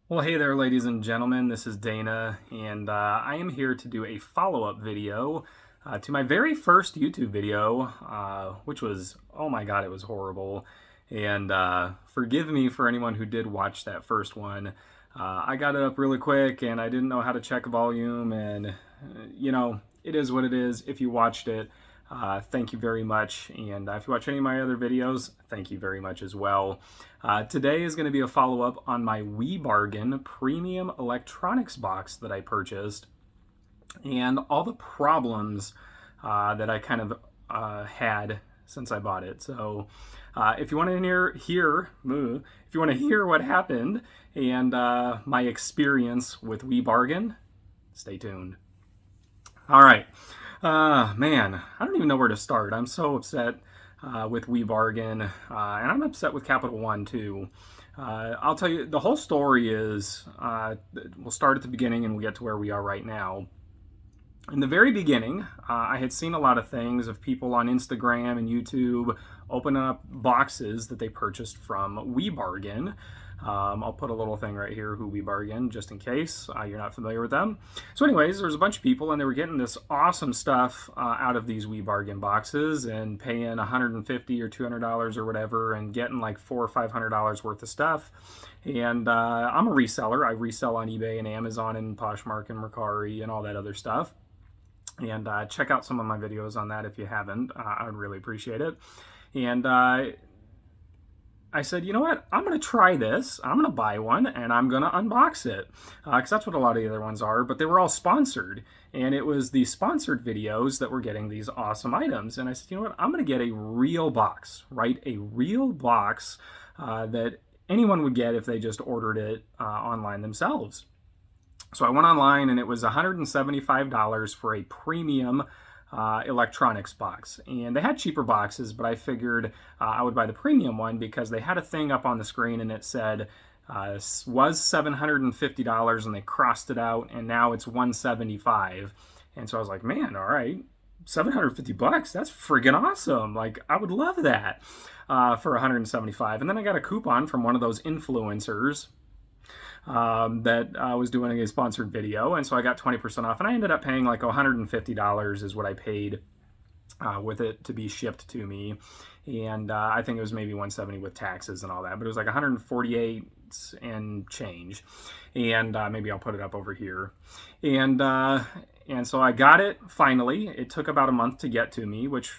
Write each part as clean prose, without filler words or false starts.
Well, hey there, ladies and gentlemen. This is Dana, and I am here to do a follow-up video to my very first YouTube video, which was, oh my God, it was horrible. And forgive me for anyone who did watch that first one. I got it up really quick, and I didn't know how to check volume, and it is what it is. If you watched it, thank you very much. And if you watch any of my other videos, thank you very much as well. Today is going to be a follow-up on my Wibargain premium electronics box that I purchased and all the problems that I kind of had since I bought it. So if you want to hear what happened and my experience with Wibargain, stay tuned. All right. Man, I don't even know where to start. I'm so upset with Wibargain, and I'm upset with Capital One too. I'll tell you, the whole story is, we'll start at the beginning and we'll get to where we are right now. In the very beginning, I had seen a lot of things of people on Instagram and YouTube opening up boxes that they purchased from Wibargain. I'll put a little thing right here, who Wibargain, just in case you're not familiar with them. So anyways, there's a bunch of people and they were getting this awesome stuff out of these Wibargain boxes and paying $150 or $200 or whatever and getting like $400 or $500 worth of stuff. And I'm a reseller. I resell on eBay and Amazon and Poshmark and Mercari and all that other stuff. And check out some of my videos on that if you haven't. I would really appreciate it. And I said, you know what? I'm going to try this. I'm going to buy one and I'm going to unbox it. Because that's what a lot of the other ones are. But they were all sponsored. And it was the sponsored videos that were getting these awesome items. And I said, you know what? I'm going to get a real box, right? A real box that anyone would get if they just ordered it online themselves. So I went online and it was $175 for a premium electronics box. And they had cheaper boxes, but I figured I would buy the premium one because they had a thing up on the screen and it said was $750 and they crossed it out and now it's $175. And so I was like, man, all right, $750, that's friggin' awesome. Like, I would love that for $175. And then I got a coupon from one of those influencers that was doing a sponsored video, and so I got 20% off, and I ended up paying like $150 is what I paid with it to be shipped to me, and I think it was maybe $170 with taxes and all that, but it was like $148 and change, and maybe I'll put it up over here, and so I got it finally. It took about a month to get to me, which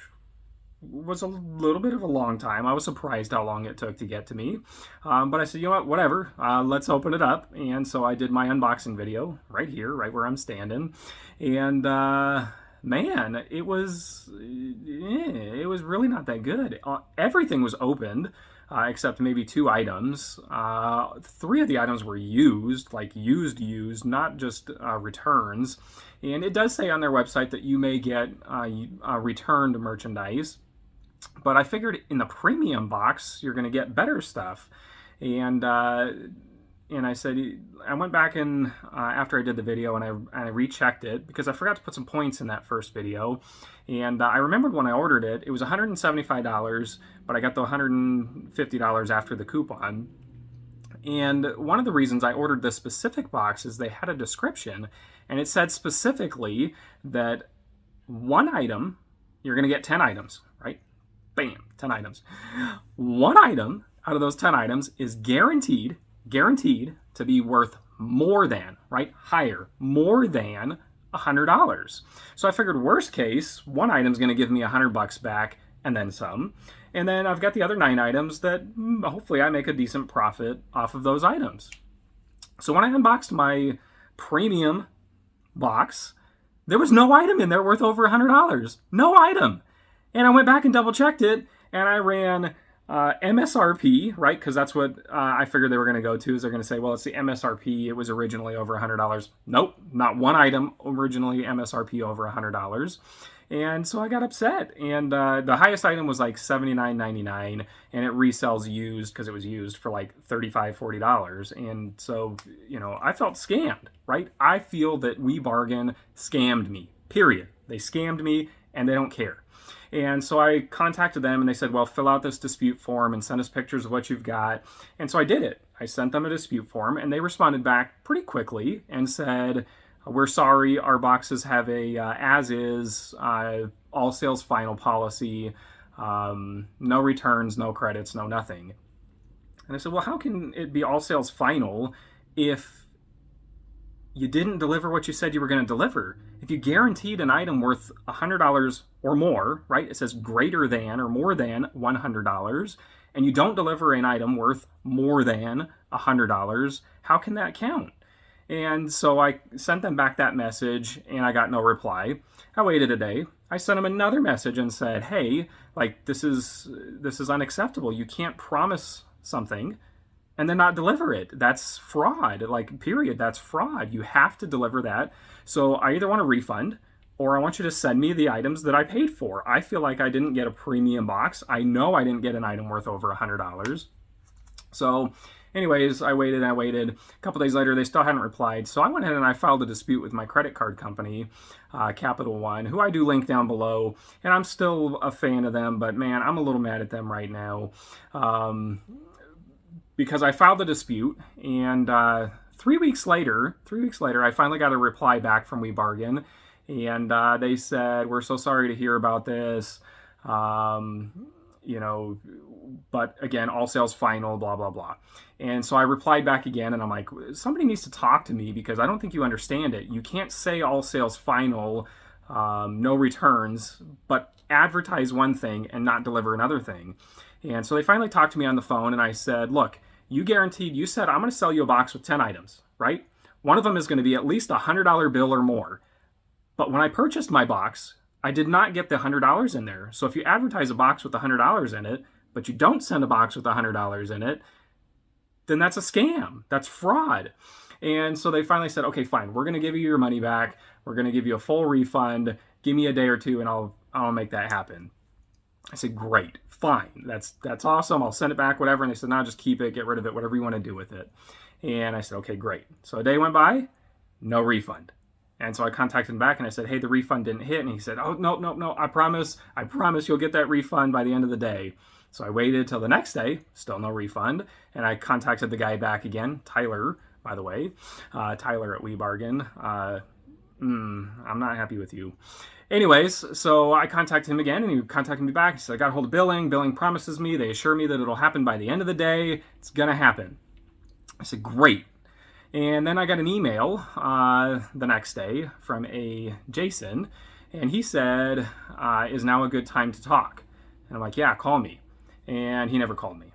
was a little bit of a long time. I was surprised how long it took to get to me. But I said, you know what, whatever, let's open it up. And so I did my unboxing video right here, right where I'm standing. And man, it was really not that good. Everything was opened. Except maybe 2 items. 3 of the items were used, like used, not just returns. And it does say on their website that you may get returned merchandise. But I figured in the premium box, you're going to get better stuff. And I said, I went back and after I did the video and I rechecked it because I forgot to put some points in that first video. And I remembered when I ordered it, it was $175, but I got the $150 after the coupon. And one of the reasons I ordered this specific box is they had a description and it said specifically that one item, you're going to get 10 items, right? Bam, 10 items. One item out of those 10 items is guaranteed to be worth more than, right? Higher, more than $100. So I figured worst case, one item's going to give me $100 back and then some. And then I've got the other 9 items that hopefully I make a decent profit off of those items. So when I unboxed my premium box, there was no item in there worth over $100. No item. And I went back and double checked it and I ran MSRP, right? Because that's what I figured they were going to go to. Is they're going to say, well, it's the MSRP. It was originally over $100. Nope, not one item originally MSRP over $100. And so I got upset. And the highest item was like $79.99, and it resells used because it was used for like $35, $40. And so, I felt scammed, right? I feel that Wibargain scammed me, period. They scammed me, and they don't care. And so I contacted them and they said, well, fill out this dispute form and send us pictures of what you've got. And so I did it. I sent them a dispute form, and they responded back pretty quickly and said, we're sorry, our boxes have a as-is, all sales final policy, no returns, no credits, no nothing. And I said, well, how can it be all sales final if you didn't deliver what you said you were going to deliver? If you guaranteed an item worth $100 or more, right? It says greater than or more than $100, and you don't deliver an item worth more than $100, how can that count? And so I sent them back that message, and I got no reply. I waited a day. I sent them another message and said, hey, like, this is unacceptable. You can't promise something and then not deliver it. That's fraud. Like, period. That's fraud. You have to deliver that. So I either want a refund, or I want you to send me the items that I paid for. I feel like I didn't get a premium box. I know I didn't get an item worth over $100. So anyways, I waited. A couple days later, they still hadn't replied. So I went ahead and I filed a dispute with my credit card company, Capital One, who I do link down below. And I'm still a fan of them, but man, I'm a little mad at them right now. Because I filed a dispute, and 3 weeks later, I finally got a reply back from Wibargain, and they said, we're so sorry to hear about this, but again, all sales final, blah, blah, blah. And so I replied back again, and I'm like, somebody needs to talk to me because I don't think you understand it. You can't say all sales final, no returns, but advertise one thing and not deliver another thing. And so they finally talked to me on the phone, and I said, look, you said I'm going to sell you a box with 10 items, right? One of them is going to be at least a $100 bill or more. But when I purchased my box, I did not get the $100 in there. So if you advertise a box with $100 in it, but you don't send a box with $100 in it, then that's a scam. That's fraud. And so they finally said, okay, fine. We're going to give you your money back. We're going to give you a full refund. Give me a day or two and I'll make that happen. I said, great, fine. That's awesome. I'll send it back, whatever. And they said, no, just keep it, get rid of it, whatever you want to do with it. And I said, okay, great. So a day went by, no refund. And so I contacted him back and I said, hey, the refund didn't hit. And he said, oh, no, I promise you'll get that refund by the end of the day. So I waited till the next day, still no refund. And I contacted the guy back again, Tyler, by the way, Tyler at Wibargain. I'm not happy with you. Anyways, so I contacted him again, and he contacted me back. He said, I got a hold of billing. Billing promises me. They assure me that it'll happen by the end of the day. It's going to happen. I said, great. And then I got an email the next day from a Jason, and he said, is now a good time to talk? And I'm like, yeah, call me. And he never called me.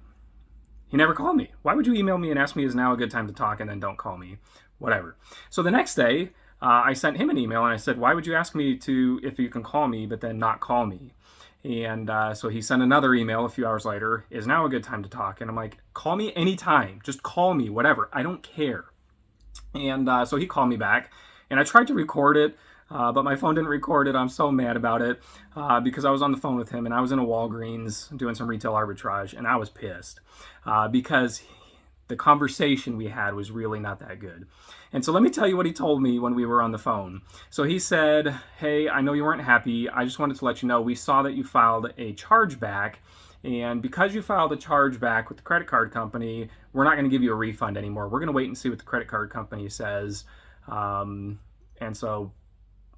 Why would you email me and ask me is now a good time to talk and then don't call me? Whatever. So the next day, I sent him an email and I said, why would you ask me if you can call me, but then not call me? And so he sent another email a few hours later, is now a good time to talk? And I'm like, call me anytime. Just call me, whatever. I don't care. And so he called me back and I tried to record it, but my phone didn't record it. I'm so mad about it because I was on the phone with him and I was in a Walgreens doing some retail arbitrage and I was pissed because the conversation we had was really not that good. And so let me tell you what he told me when we were on the phone. So he said, hey, I know you weren't happy. I just wanted to let you know we saw that you filed a chargeback. And because you filed a chargeback with the credit card company, we're not going to give you a refund anymore. We're going to wait and see what the credit card company says. And so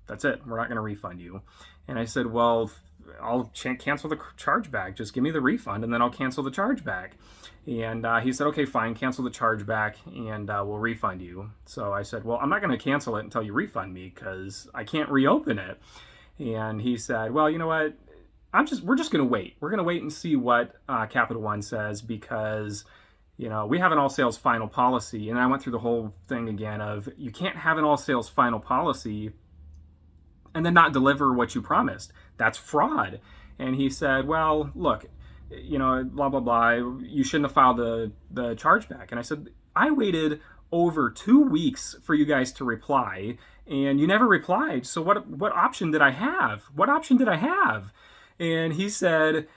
that's it. We're not going to refund you. And I said, well, I'll cancel the chargeback. Just give me the refund and then I'll cancel the chargeback. And he said, okay, fine, cancel the chargeback and we'll refund you. So I said, well, I'm not going to cancel it until you refund me because I can't reopen it. And he said, well, you know what? We're just going to wait. We're going to wait and see what Capital One says because, we have an all sales final policy. And I went through the whole thing again of you can't have an all sales final policy and then not deliver what you promised. That's fraud. And he said, well, look, blah, blah, blah, you shouldn't have filed the chargeback. And I said, I waited over 2 weeks for you guys to reply, and you never replied. So what option did I have? And he said,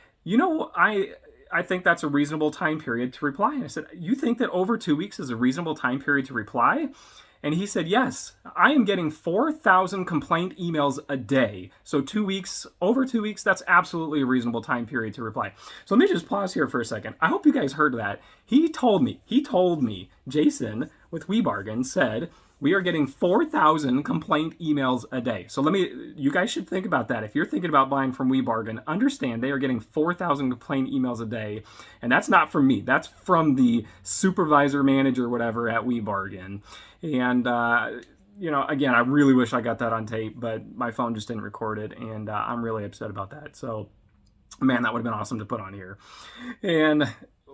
I think that's a reasonable time period to reply. And I said, you think that over 2 weeks is a reasonable time period to reply? And he said, yes, I am getting 4,000 complaint emails a day. So 2 weeks, over 2 weeks, that's absolutely a reasonable time period to reply. So let me just pause here for a second. I hope you guys heard that. He told me, Jason with Wibargain said, we are getting 4,000 complaint emails a day. So you guys should think about that. If you're thinking about buying from Wibargain, understand they are getting 4,000 complaint emails a day. And that's not from me. That's from the supervisor, manager, whatever at Wibargain. And, again, I really wish I got that on tape, but my phone just didn't record it. And I'm really upset about that. So, man, that would have been awesome to put on here. And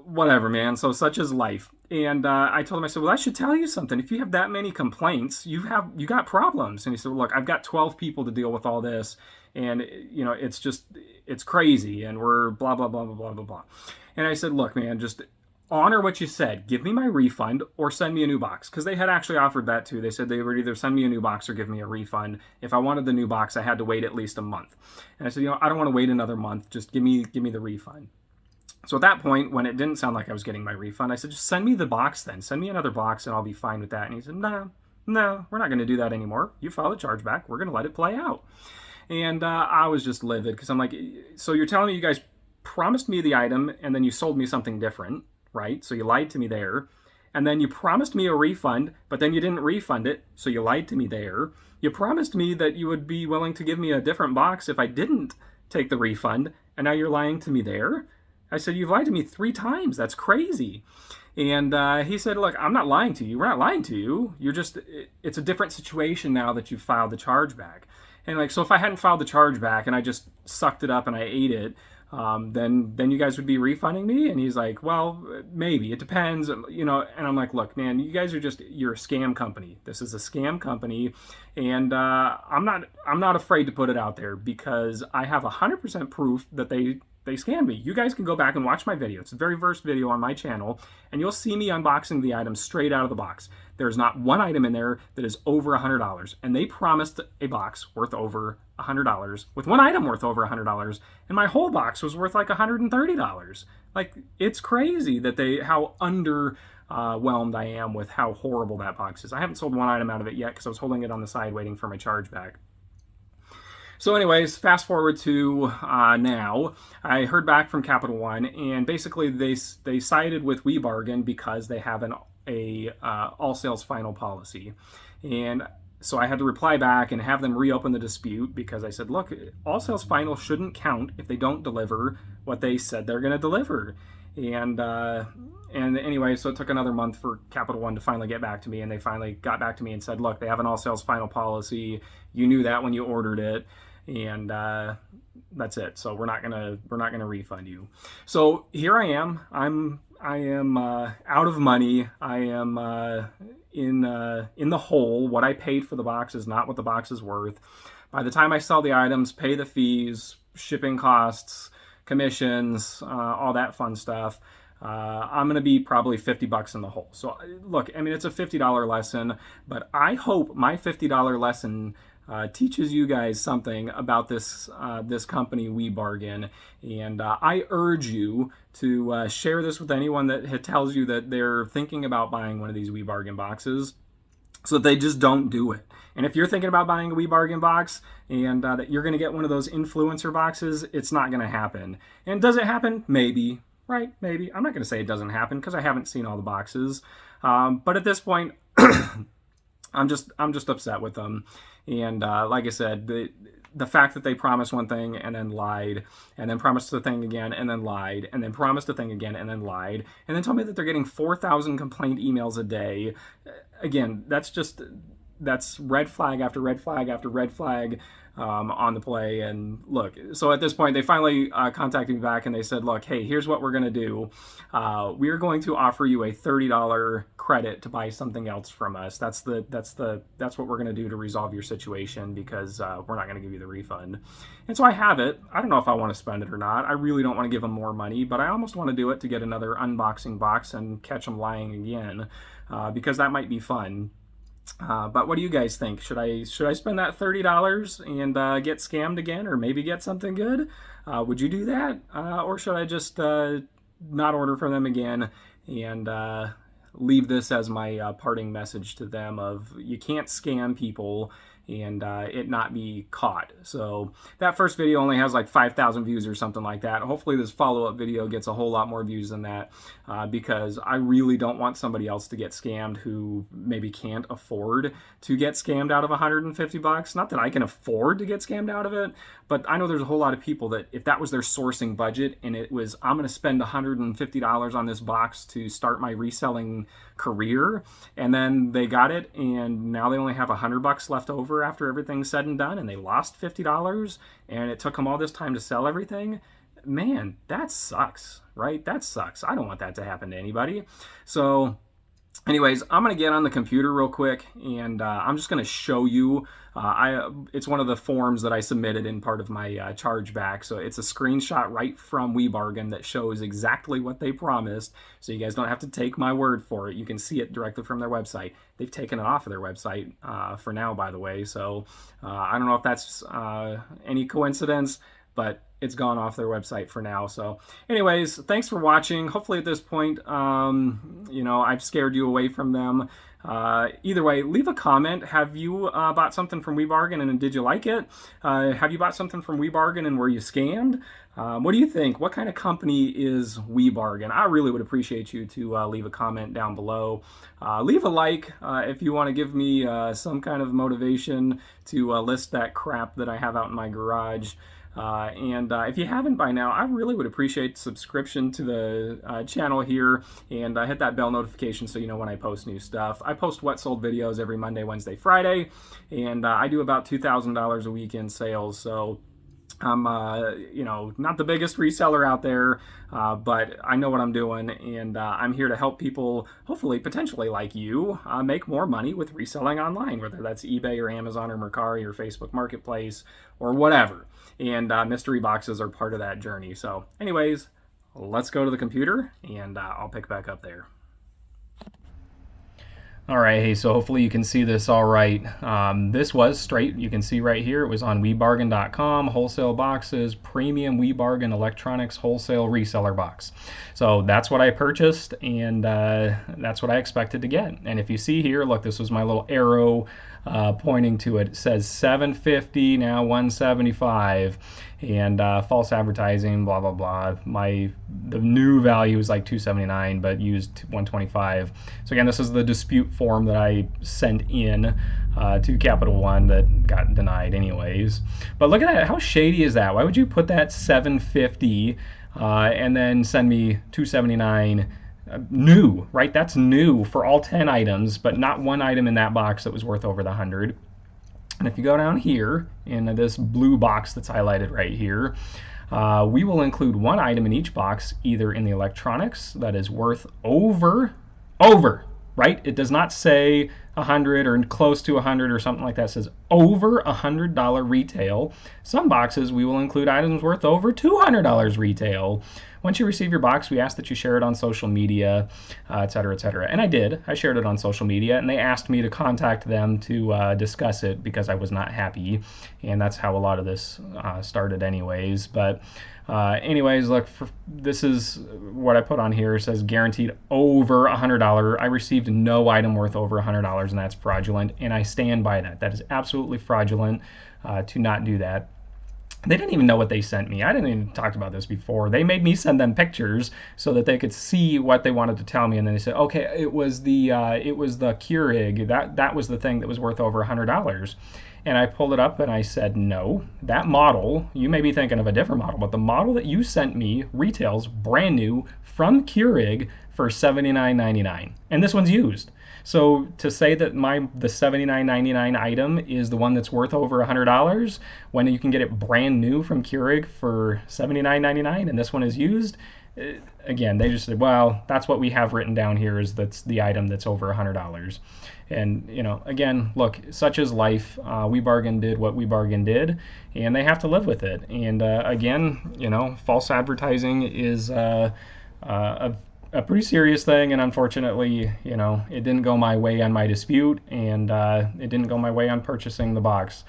whatever, man. So such is life. And I told him, I said, well, I should tell you something. If you have that many complaints, you got problems. And he said, well, look, I've got 12 people to deal with all this. And, it's crazy. And we're blah, blah, blah, blah, blah, blah, blah. And I said, look, man, just honor what you said. Give me my refund or send me a new box. Because they had actually offered that too. They said they would either send me a new box or give me a refund. If I wanted the new box, I had to wait at least a month. And I said, I don't want to wait another month. Just give me the refund. So at that point, when it didn't sound like I was getting my refund, I said, just send me the box then. Send me another box and I'll be fine with that. And he said, no, we're not going to do that anymore. You filed a chargeback. We're going to let it play out. And I was just livid because I'm like, so you're telling me you guys promised me the item and then you sold me something different, right? So you lied to me there. And then you promised me a refund, but then you didn't refund it. So you lied to me there. You promised me that you would be willing to give me a different box if I didn't take the refund. And now you're lying to me there. I said, you've lied to me 3 times. That's crazy. And he said, look, I'm not lying to you. We're not lying to you. It's a different situation now that you've filed the chargeback. And so if I hadn't filed the chargeback and I just sucked it up and I ate it, then you guys would be refunding me? And he's like, well, maybe. It depends. And I'm like, look, man, you guys you're a scam company. This is a scam company. And I'm not afraid to put it out there because I have 100% proof that they scammed me. You guys can go back and watch my video. It's the very first video on my channel, and you'll see me unboxing the items straight out of the box. There's not one item in there that is over $100, and they promised a box worth over $100 with one item worth over $100, and my whole box was worth like $130. Like, it's crazy that how underwhelmed I am with how horrible that box is. I haven't sold one item out of it yet because I was holding it on the side waiting for my chargeback. So anyways, fast forward to now, I heard back from Capital One, and basically they sided with Wibargain because they have a all sales final policy. And so I had to reply back and have them reopen the dispute because I said, look, all sales final shouldn't count if they don't deliver what they said they're going to deliver. And anyway, so it took another month for Capital One to finally get back to me, and they finally got back to me and said, look, they have an all sales final policy. You knew that when you ordered it, and that's it. So we're not gonna refund you. So here I am. I am out of money. I am in the hole. What I paid for the box is not what the box is worth. By the time I sell the items, pay the fees, shipping costs, commissions, all that fun stuff, I'm going to be probably $50 in the hole. So look, I mean, it's a $50 lesson, but I hope my $50 lesson teaches you guys something about this company, Wibargain. And I urge you to share this with anyone that tells you that they're thinking about buying one of these Wibargain boxes, so that they just don't do it. And if you're thinking about buying a Wibargain box and that you're going to get one of those influencer boxes, it's not going to happen. And does it happen? Maybe. Right? Maybe. I'm not going to say it doesn't happen because I haven't seen all the boxes. But at this point, I'm just upset with them. And like I said, the fact that they promised one thing and then lied, and then promised the thing again and then lied, and then promised a thing again and then lied, and then told me that they're getting 4,000 complaint emails a day. Again, that's red flag after red flag after red flag on the play. And look, so at this point, they finally contacted me back and they said, look, hey, here's what we're going to do. We're going to offer you a $30 credit to buy something else from us. That's what we're going to do to resolve your situation, because we're not going to give you the refund. And so I have it. I don't know if I want to spend it or not. I really don't want to give them more money, but I almost want to do it to get another unboxing box and catch them lying again, because that might be fun. But what do you guys think? Should I spend that $30 and get scammed again, or maybe get something good? Would you do that? Or should I just not order from them again and leave this as my parting message to them of you can't scam people and it not be caught. So that first video only has like 5,000 views or something like that. Hopefully this follow-up video gets a whole lot more views than that because I really don't want somebody else to get scammed who maybe can't afford to get scammed out of $150. Not that I can afford to get scammed out of it, but I know there's a whole lot of people that if that was their sourcing budget and it was, I'm going to spend $150 on this box to start my reselling career, and then they got it and now they only have $100 left over after everything's said and done, and they lost $50 and it took them all this time to sell everything. Man, that sucks, right? That sucks. I don't want that to happen to anybody. So anyways, I'm going to get on the computer real quick and I'm just going to show you. It's one of the forms that I submitted in part of my chargeback. So it's a screenshot right from Wibargain that shows exactly what they promised. So you guys don't have to take my word for it. You can see it directly from their website. They've taken it off of their website for now, by the way. So I don't know if that's any coincidence, but it's gone off their website for now. So anyways, thanks for watching. Hopefully at this point, I've scared you away from them. Either way, leave a comment. Have you bought something from Wibargain and did you like it? Have you bought something from Wibargain and were you scammed? What do you think? What kind of company is Wibargain? I really would appreciate you to leave a comment down below. Leave a like if you want to give me some kind of motivation to list that crap that I have out in my garage. And if you haven't by now, I really would appreciate subscription to the channel here and hit that bell notification so you know when I post new stuff. I post what sold videos every Monday, Wednesday, Friday, and I do about $2,000 a week in sales. So I'm, not the biggest reseller out there, but I know what I'm doing, and I'm here to help people, hopefully, potentially like you, make more money with reselling online, whether that's eBay or Amazon or Mercari or Facebook Marketplace or whatever. And mystery boxes are part of that journey. So anyways, let's go to the computer, and I'll pick back up there. All right, hey, so hopefully you can see this all right. This was straight, you can see right here, it was on Wibargain.com, wholesale boxes, premium Wibargain electronics wholesale reseller box. So that's what I purchased, and that's what I expected to get. And if you see here, look, this was my little arrow pointing to it. It says $750, now $175, and false advertising, blah, blah, blah. The new value is like $279, but used $125. So again, this is the dispute form that I sent in to Capital One that got denied anyways. But look at that, how shady is that? Why would you put that $750 and then send me $279 new, right? That's new for all 10 items, but not one item in that box that was worth over the 100. And if you go down here in this blue box that's highlighted right here, we will include one item in each box, either in the electronics that is worth over, right? It does not say 100 or close to 100 or something like that. It says over $100 retail. Some boxes we will include items worth over $200 retail. Once you receive your box, we ask that you share it on social media, et cetera, et cetera. And I did. I shared it on social media, and they asked me to contact them to discuss it because I was not happy. And that's how a lot of this started anyways. But anyways, look, this is what I put on here. It says guaranteed over $100. I received no item worth over $100, and that's fraudulent. And I stand by that. That is absolutely fraudulent to not do that. They didn't even know what they sent me. I didn't even talk about this before. They made me send them pictures so that they could see what they wanted to tell me, and then they said, okay, it was the Keurig. That was the thing that was worth over $100. And I pulled it up and I said, no, that model, you may be thinking of a different model, but the model that you sent me retails brand new from Keurig for $79.99, and this one's used. So to say that the $79.99 item is the one that's worth over $100 when you can get it brand new from Keurig for $79.99 and this one is used, again, they just said, well, that's what we have written down here is that's the item that's over $100. And, again, look, such is life. Wibargain did what Wibargain did, and they have to live with it. And again, false advertising is a pretty serious thing, and unfortunately, it didn't go my way on my dispute, and it didn't go my way on purchasing the box.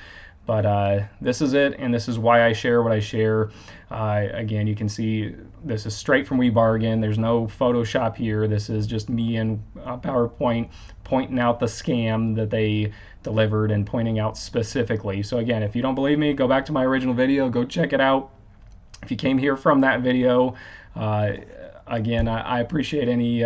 But this is it, and this is why I share what I share. Again, you can see this is straight from Wibargain. There's no Photoshop here. This is just me in PowerPoint pointing out the scam that they delivered and pointing out specifically. So again, if you don't believe me, go back to my original video, go check it out. If you came here from that video, again, I appreciate any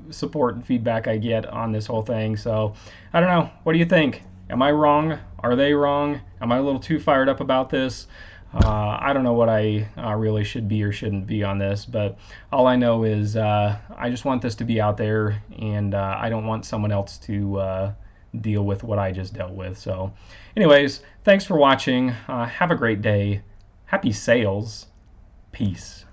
support and feedback I get on this whole thing. So I don't know. What do you think? Am I wrong? Are they wrong? Am I a little too fired up about this? I don't know what I really should be or shouldn't be on this, but all I know is I just want this to be out there, and I don't want someone else to deal with what I just dealt with. So anyways, thanks for watching. Have a great day. Happy sales. Peace.